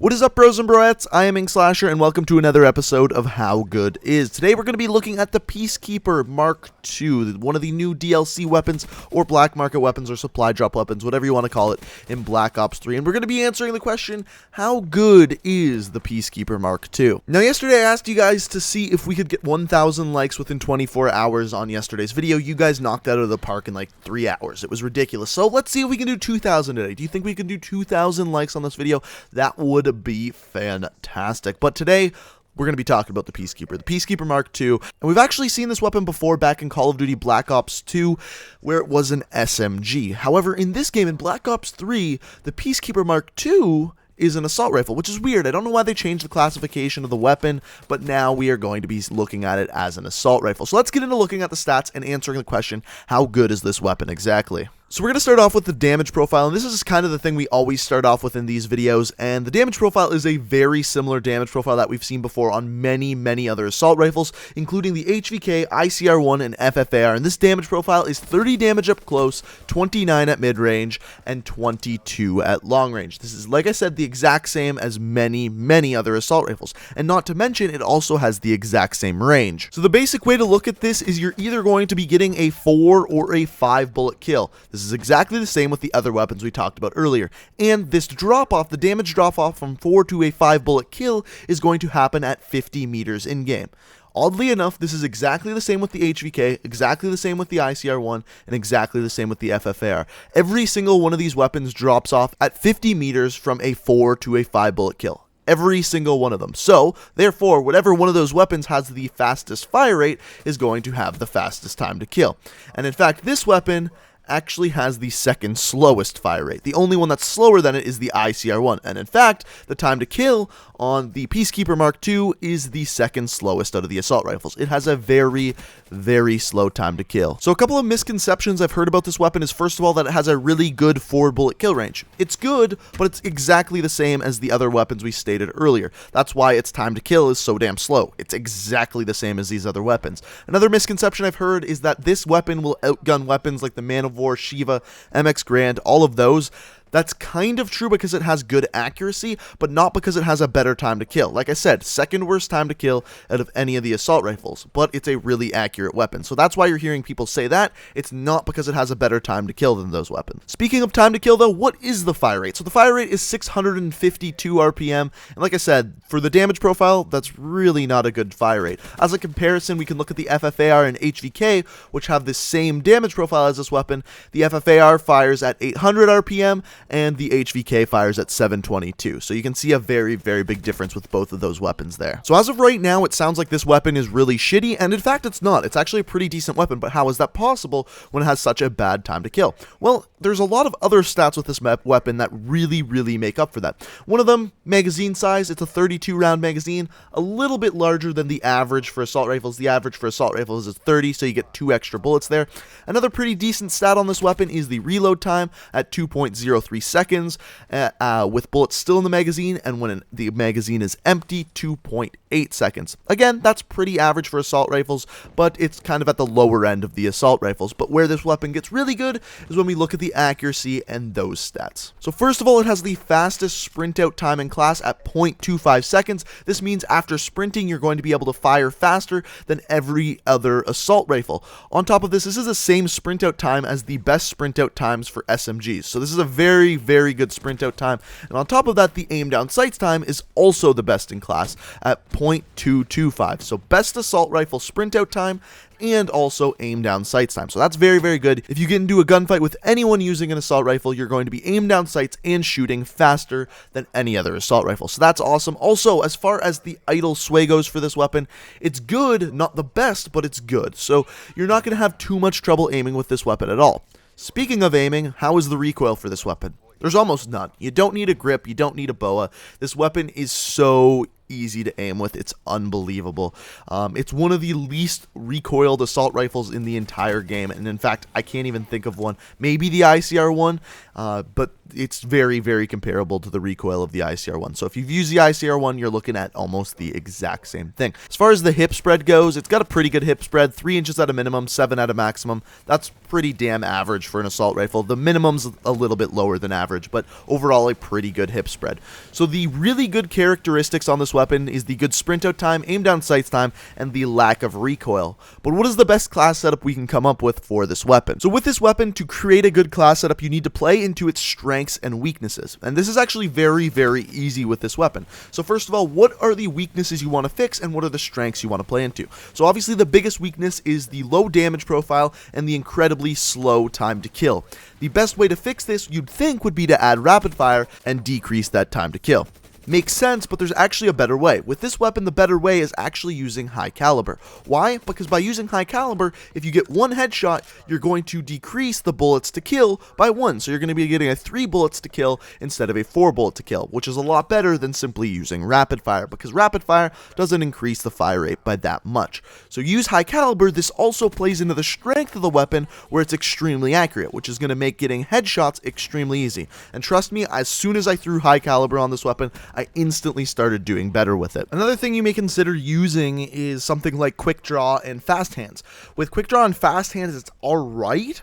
What is up, bros and broettes? I am Inkslasher, and welcome to another episode of How Good Is. Today we're going to be looking at the Peacekeeper MK2, one of the new DLC weapons, or black market weapons, or supply drop weapons, whatever you want to call it, in Black Ops 3. And we're going to be answering the question, how good is the Peacekeeper MK2? Now, yesterday I asked you guys to see if we could get 1,000 likes within 24 hours on yesterday's video. You guys knocked out of the park in like 3 hours. It was ridiculous. So let's see if we can do 2,000 today. Do you think we can do 2,000 likes on this video? That would be fantastic. But today we're going to be talking about the Peacekeeper MK2, and we've actually seen this weapon before back in Call of Duty Black Ops 2, where it was an SMG. However, in this game, in Black Ops 3, the Peacekeeper MK2 is an assault rifle, which is weird. I don't know why they changed the classification of the weapon, but now we are going to be looking at it as an assault rifle. So let's get into looking at the stats and answering the question, how good is this weapon exactly? So we're going to start off with the damage profile, and this is kind of the thing we always start off with in these videos, and the damage profile is a very similar damage profile that we've seen before on many other assault rifles, including the HVK, ICR1, and FFAR, and this damage profile is 30 damage up close, 29 at mid-range, and 22 at long range. This is, like I said, the exact same as many other assault rifles, and not to mention, it also has the exact same range. So the basic way to look at this is you're either going to be getting a 4 or a 5 bullet kill. This is exactly the same with the other weapons we talked about earlier, and this drop-off, the damage drop-off from 4 to a 5 bullet kill, is going to happen at 50 meters in-game. Oddly enough, this is exactly the same with the HVK, exactly the same with the ICR1, and exactly the same with the FFAR. Every single one of these weapons drops off at 50 meters from a 4 to a 5 bullet kill. Every single one of them. So, therefore, whatever one of those weapons has the fastest fire rate is going to have the fastest time to kill. And in fact, this weapon actually has the second slowest fire rate. The only one that's slower than it is the ICR1, and in fact, the time to kill on the Peacekeeper MK2 is the second slowest out of the assault rifles. It has a very slow time to kill. So a couple of misconceptions I've heard about this weapon is, first of all, that it has a really good 4 bullet kill range. It's good, but it's exactly the same as the other weapons we stated earlier. That's why its time to kill is so damn slow. It's exactly the same as these other weapons. Another misconception I've heard is that this weapon will outgun weapons like the Man of War, Shiva, MX Grand, all of those. That's kind of true because it has good accuracy, but not because it has a better time to kill. Like I said, second worst time to kill out of any of the assault rifles, but it's a really accurate weapon. So that's why you're hearing people say that. It's not because it has a better time to kill than those weapons. Speaking of time to kill though, what is the fire rate? So the fire rate is 652 RPM, and like I said, for the damage profile, that's really not a good fire rate. As a comparison, we can look at the FFAR and HVK, which have the same damage profile as this weapon. The FFAR fires at 800 RPM, and the HVK fires at 722. So you can see a very big difference with both of those weapons there. So as of right now, it sounds like this weapon is really shitty, and in fact it's not. It's actually a pretty decent weapon, but how is that possible when it has such a bad time to kill? Well, there's a lot of other stats with this weapon that really make up for that. One of them, magazine size. It's a 32 round magazine, a little bit larger than the average for assault rifles. The average for assault rifles is 30, so you get 2 extra bullets there. Another pretty decent stat on this weapon is the reload time at 2.03 seconds, with bullets still in the magazine, and when the magazine is empty, 2.8 seconds. Again, that's pretty average for assault rifles, but it's kind of at the lower end of the assault rifles. But where this weapon gets really good is when we look at the accuracy and those stats. So first of all, it has the fastest sprint out time in class at 0.25 seconds. This means after sprinting, you're going to be able to fire faster than every other assault rifle. On top of this is the same sprint out time as the best sprint out times for SMGs. So this is a very good sprint out time, and on top of that, the aim down sights time is also the best in class at 0.225. So best assault rifle sprint out time and also aim down sights time. So that's very good. If you get into a gunfight with anyone using an assault rifle, you're going to be aim down sights and shooting faster than any other assault rifle. So that's awesome. Also, as far as the idle sway goes for this weapon, it's good, not the best, but it's good. So you're not going to have too much trouble aiming with this weapon at all. Speaking of aiming, how is the recoil for this weapon? There's almost none. You don't need a grip, you don't need a boa. This weapon is so easy to aim with. It's unbelievable. It's one of the least recoiled assault rifles in the entire game, and in fact, I can't even think of one. Maybe the ICR one, but it's very, very comparable to the recoil of the ICR one. So if you've used the ICR one, you're looking at almost the exact same thing. As far as the hip spread goes, it's got a pretty good hip spread, 3 inches at a minimum, 7 at a maximum. That's pretty damn average for an assault rifle. The minimum's a little bit lower than average, but overall a pretty good hip spread. So the really good characteristics on this weapon is the good sprint out time, aim down sights time, and the lack of recoil. But what is the best class setup we can come up with for this weapon? So with this weapon, to create a good class setup, you need to play into its strengths and weaknesses. And this is actually very, very easy with this weapon. So first of all, what are the weaknesses you want to fix, and what are the strengths you want to play into? So obviously the biggest weakness is the low damage profile and the incredibly slow time to kill. The best way to fix this, you'd think, would be to add rapid fire and decrease that time to kill. Makes sense, but there's actually a better way. With this weapon, the better way is actually using high caliber. Why? Because by using high caliber, if you get 1 headshot, you're going to decrease the bullets to kill by 1. So you're going to be getting a 3 bullets to kill instead of a 4 bullet to kill, which is a lot better than simply using rapid fire, because rapid fire doesn't increase the fire rate by that much. So use high caliber. This also plays into the strength of the weapon, where it's extremely accurate, which is going to make getting headshots extremely easy. And trust me, as soon as I threw high caliber on this weapon, I instantly started doing better with it. Another thing you may consider using is something like quick draw and fast hands. With quick draw and fast hands, it's alright,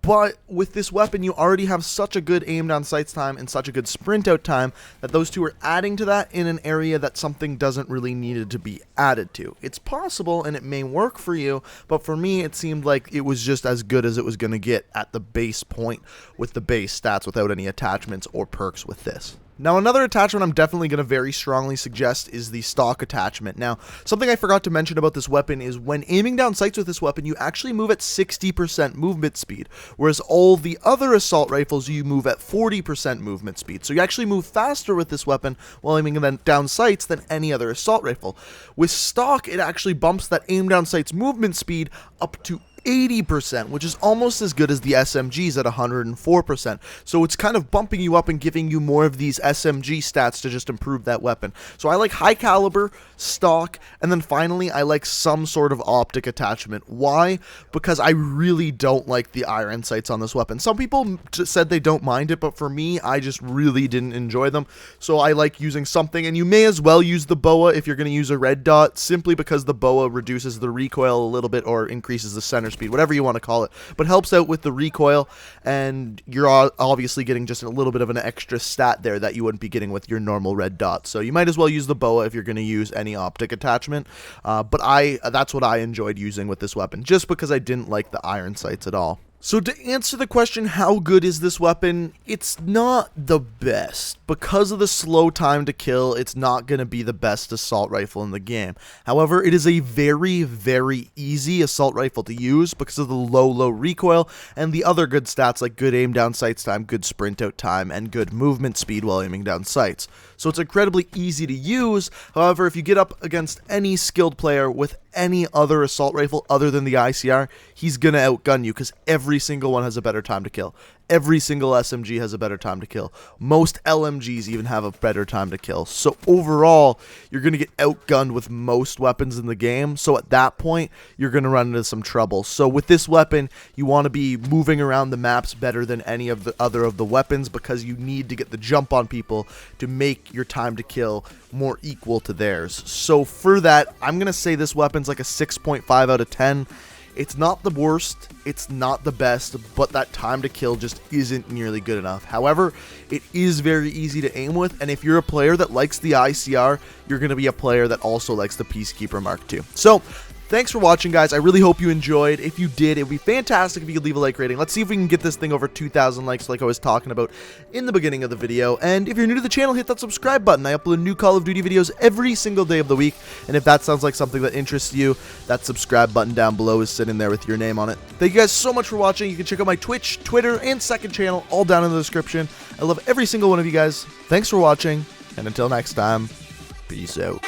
but with this weapon, you already have such a good aim down sights time and such a good sprint out time that those two are adding to that in an area that something doesn't really need to be added to. It's possible and it may work for you, but for me, it seemed like it was just as good as it was going to get at the base point with the base stats without any attachments or perks with this. Now, another attachment I'm definitely going to very strongly suggest is the stock attachment. Now, something I forgot to mention about this weapon is when aiming down sights with this weapon, you actually move at 60% movement speed, whereas all the other assault rifles, you move at 40% movement speed. So you actually move faster with this weapon while aiming down sights than any other assault rifle. With stock, it actually bumps that aim down sights movement speed up to 80%, which is almost as good as the SMGs at 104%. So it's kind of bumping you up and giving you more of these SMG stats to just improve that weapon. So I like high caliber, stock, and then finally I like some sort of optic attachment. Why? Because I really don't like the iron sights on this weapon. Some people said they don't mind it, but for me, I just really didn't enjoy them. So I like using something, and you may as well use the boa if you're going to use a red dot, simply because the boa reduces the recoil a little bit or increases the center speed, whatever you want to call it, but helps out with the recoil, and you're obviously getting just a little bit of an extra stat there that you wouldn't be getting with your normal red dot. So you might as well use the boa if you're going to use any optic attachment, but that's what I enjoyed using with this weapon, just because I didn't like the iron sights at all. So to answer the question, how good is this weapon? It's not the best. Because of the slow time to kill, it's not going to be the best assault rifle in the game. However, it is a very, very easy assault rifle to use because of the low recoil and the other good stats like good aim down sights time, good sprint out time, and good movement speed while aiming down sights. So it's incredibly easy to use. However, if you get up against any skilled player with any other assault rifle other than the ICR, he's going to outgun you because every single one has a better time to kill. Every single SMG has a better time to kill. Most LMGs even have a better time to kill. So overall, you're going to get outgunned with most weapons in the game. So at that point, you're going to run into some trouble. So with this weapon, you want to be moving around the maps better than any of the other of the weapons, because you need to get the jump on people to make your time to kill more equal to theirs. So for that, I'm going to say this weapon's like a 6.5 out of 10. It's not the worst, it's not the best, but that time to kill just isn't nearly good enough. However, it is very easy to aim with, and if you're a player that likes the ICR, you're going to be a player that also likes the Peacekeeper Mark II. So, thanks for watching, guys. I really hope you enjoyed. If you did, it would be fantastic if you could leave a like rating. Let's see if we can get this thing over 2,000 likes like I was talking about in the beginning of the video. And if you're new to the channel, hit that subscribe button. I upload new Call of Duty videos every single day of the week. And if that sounds like something that interests you, that subscribe button down below is sitting there with your name on it. Thank you guys so much for watching. You can check out my Twitch, Twitter, and second channel all down in the description. I love every single one of you guys. Thanks for watching, and until next time, peace out.